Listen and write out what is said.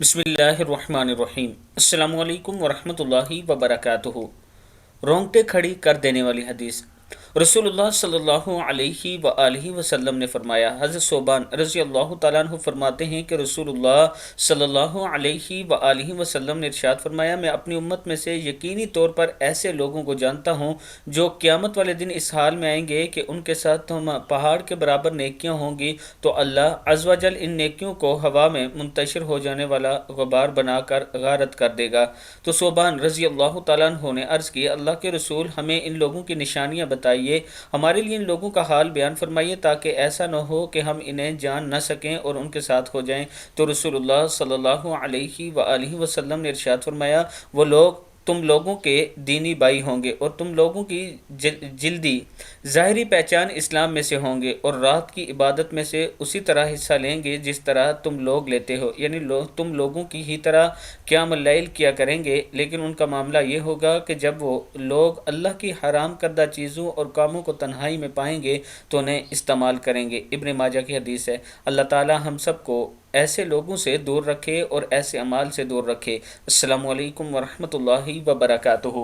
بسم اللہ الرحمن الرحیم۔ السلام علیکم ورحمۃ اللہ وبرکاتہ۔ رونگٹے کھڑی کر دینے والی حدیث۔ رسول اللہ صلی اللہ علیہ وآلہ وسلم نے فرمایا، حضرت ثوبان رضی اللہ تعالیٰ عنہ فرماتے ہیں کہ رسول اللہ صلی اللہ علیہ وآلہ وسلم نے ارشاد فرمایا، میں اپنی امت میں سے یقینی طور پر ایسے لوگوں کو جانتا ہوں جو قیامت والے دن اس حال میں آئیں گے کہ ان کے ساتھ پہاڑ کے برابر نیکیاں ہوں گی، تو اللہ عز و جل ان نیکیوں کو ہوا میں منتشر ہو جانے والا غبار بنا کر غارت کر دے گا۔ تو ثوبان رضی اللہ تعالیٰ عنہ نے عرض کی، اللہ کے رسول، ہمیں ان لوگوں کی نشانیاں بتائیے، ہمارے لیے ان لوگوں کا حال بیان فرمائیے تاکہ ایسا نہ ہو کہ ہم انہیں جان نہ سکیں اور ان کے ساتھ ہو جائیں۔ تو رسول اللہ صلی اللہ علیہ وآلہ وسلم نے ارشاد فرمایا، وہ لوگ تم لوگوں کے دینی بھائی ہوں گے اور تم لوگوں کی جلدی ظاہری پہچان اسلام میں سے ہوں گے اور رات کی عبادت میں سے اسی طرح حصہ لیں گے جس طرح تم لوگ لیتے ہو، یعنی تم لوگوں کی ہی طرح قیام اللیل کیا کریں گے، لیکن ان کا معاملہ یہ ہوگا کہ جب وہ لوگ اللہ کی حرام کردہ چیزوں اور کاموں کو تنہائی میں پائیں گے تو انہیں استعمال کریں گے۔ ابن ماجہ کی حدیث ہے۔ اللہ تعالی ہم سب کو ایسے لوگوں سے دور رکھے اور ایسے اعمال سے دور رکھے۔ السلام علیکم ورحمۃ اللہ وبرکاتہ۔